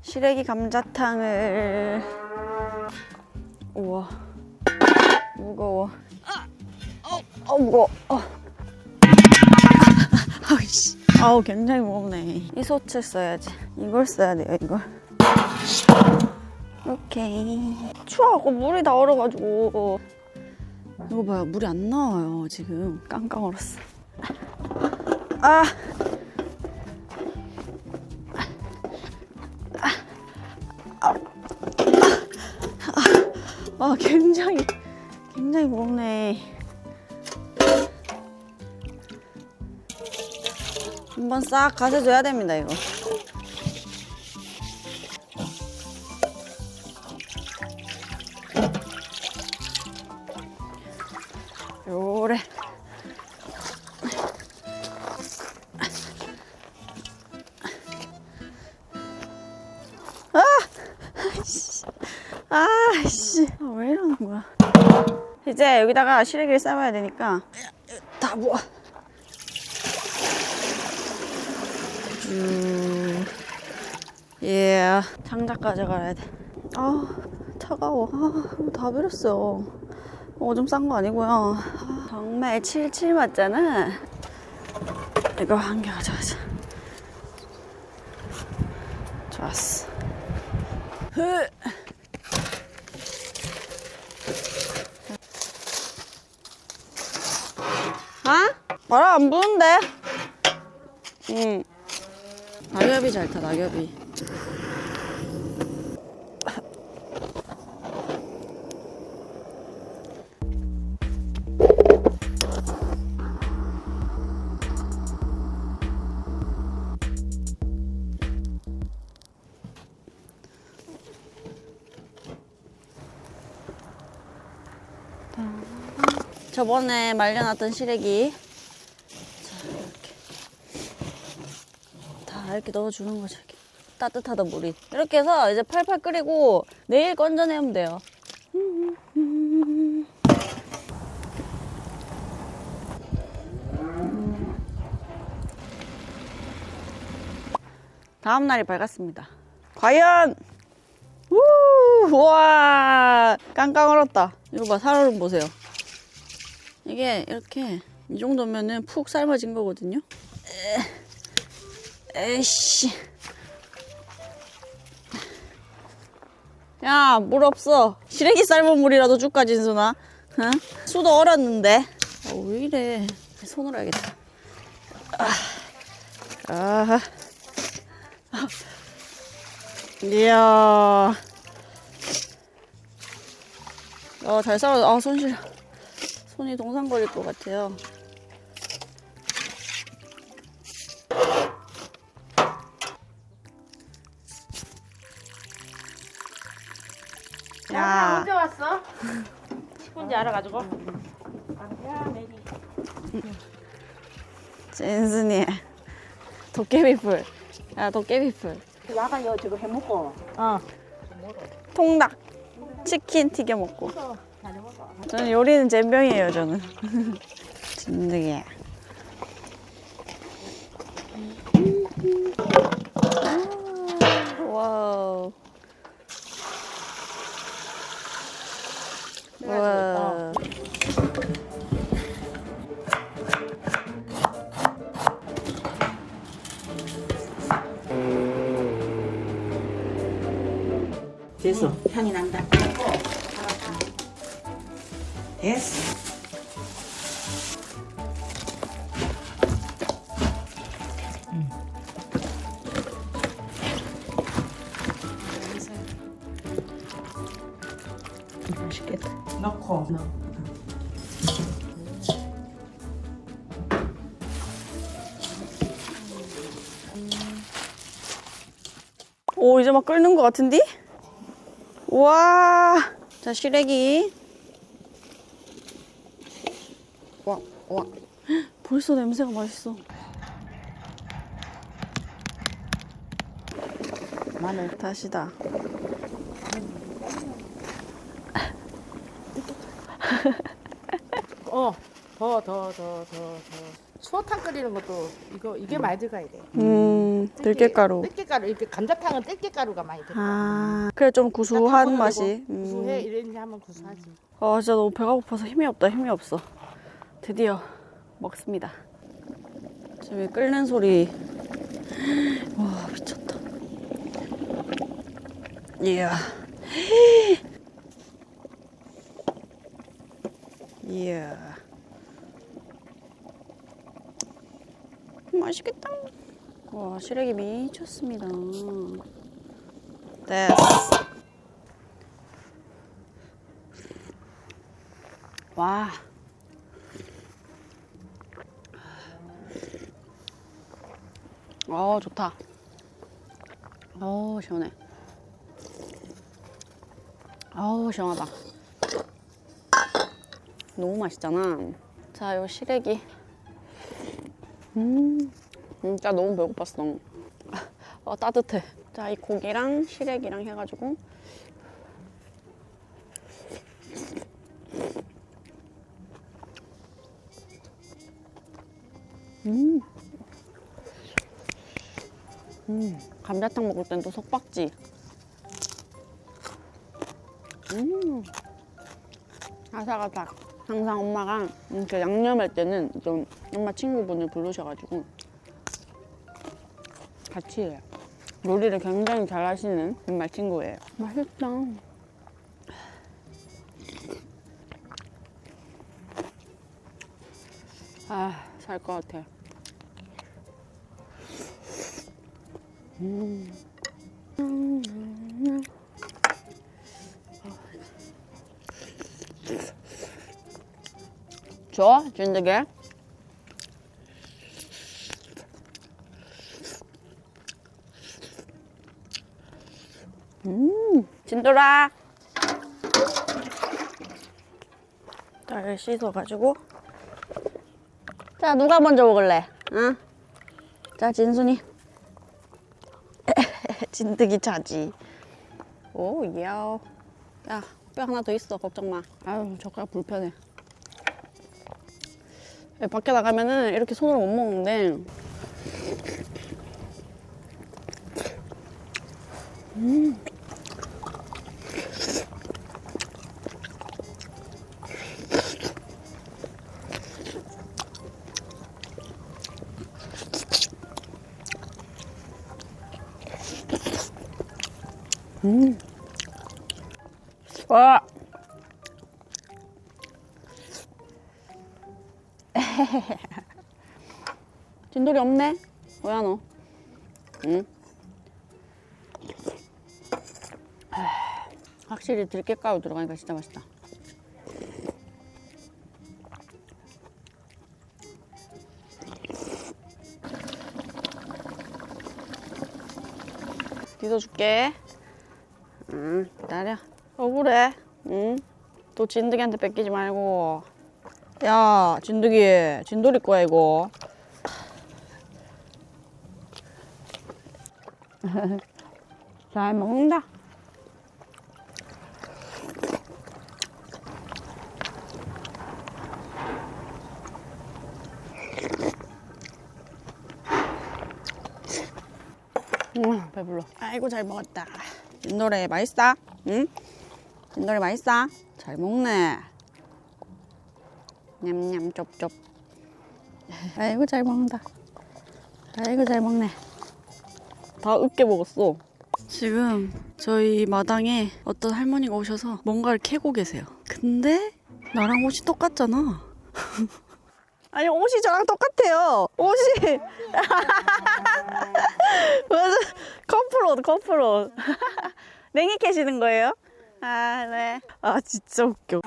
시래기 감자탕을. 우와, 무거워. 무거워. 아이씨. 아우, 굉장히 무겁네. 이 솥을 써야지. 이걸 써야 돼요, 이걸. 오케이. 추워갖고 물이 다 얼어가지고. 이거 봐요, 물이 안 나와요. 지금 깡깡 얼었어. 굉장히 무겁네. 한번 싹 가져줘야 됩니다, 이거. 요래. 아이씨. 왜 이러는 거야. 이제 여기다가 시래기를 삶아야 되니까 다 부어. 예. 장작 가져가야 돼. 차가워. 이거 다 버렸어. 오줌 싼 거 아니고요. 정말 칠칠 맞잖아. 이거 한 개 가져가자. 좋았어. 바람 안 부는데? 응. 낙엽이 잘 타, 낙엽이. 저번에 말려놨던 시래기 이렇게 넣어주는 거죠. 이렇게. 따뜻하다 물이. 이렇게 해서 이제 팔팔 끓이고 내일 건져내면 돼요. 다음 날이 밝았습니다. 과연 우와, 깡깡 얼었다. 이거 봐, 살얼음 보세요. 이게 이렇게 이 정도면은 푹 삶아진 거거든요. 에이씨. 야, 물 없어. 시래기 삶은 물이라도 줄까, 진순아? 응? 수도 얼었는데. 왜 이래. 손으로 해야겠다. 이야. 잘 썰어. 손 시려. 손이 동상 걸릴 것 같아요. 야, 언제 왔어? 식군지 알아가지고. 야, 내리. 진순이. 도깨비풀. 야, 도깨비풀. 야간 여 저거 해먹고. 통닭. 치킨 튀겨 먹고. 저는 요리는 젬병이에요, 저는. 진득이. 와우. 와. 됐어. 향이 난다. 됐어. 맛있겠다. 넣고. 오, 이제 막 끓는 것 같은데? 와. 자, 시래기. 와. 벌써 냄새가 맛있어. 마늘 다시다. 더. 추어탕 끓이는 것도 이게 많이 들어가야 돼. 들깨가루. 들깨가루 이렇게 감자탕은 들깨가루가 많이 들어가. 아, 그래 좀 구수한 맛이. 구수해 이랬는지 하면 구수하지. 아, 진짜 너무 배가 고파서 힘이 없다, 힘이 없어. 드디어 먹습니다. 지금 이 끓는 소리. 와, 미쳤다. 이야. 이야. 맛있겠다. 와, 시래기 미쳤습니다. 됐어. 와. 좋다. 시원해. 시원하다. 너무 맛있잖아. 자, 요 시래기. 진짜 너무 배고팠어. 따뜻해. 자, 이 고기랑 시래기랑 해가지고. 감자탕 먹을 땐 또 속박지. 아삭아삭. 항상 엄마가 이렇게 양념할 때는 좀 엄마 친구분을 부르셔가지고 같이 해요. 요리를 굉장히 잘 하시는 엄마 친구예요. 맛있다. 살 것 같아. 줘? 진드게? 진돌아. 잘 씻어가지고. 자, 누가 먼저 먹을래? 응? 자, 진순이. 진드기 차지. 오, 이야. 야, 뼈 하나 더 있어. 걱정 마. 아유, 젓가락 불편해. 밖에 나가면은 이렇게 손으로 못 먹는데. 와. 진돌이 없네? 뭐야 너? 응? 확실히 들깨가루 들어가니까 진짜 맛있다. 빚어줄게. 기다려. 억울해. 응? 또 진드기한테 뺏기지 말고. 야, 진드기. 진돌이 거야, 이거. 잘 먹는다. 배불러. 아이고, 잘 먹었다. 진돌이 맛있어? 응? 진돌이 맛있어? 잘 먹네. 냠냠 쩝쩝. 아이고, 잘 먹는다. 아이고, 잘 먹네. 다 으깨 먹었어. 지금 저희 마당에 어떤 할머니가 오셔서 뭔가를 캐고 계세요. 근데 나랑 옷이 똑같잖아. 아니, 옷이 저랑 똑같아요. 옷이. 맞아. 커플 옷. 냉이 캐시는 거예요? 아, 네. 아, 진짜 웃겨.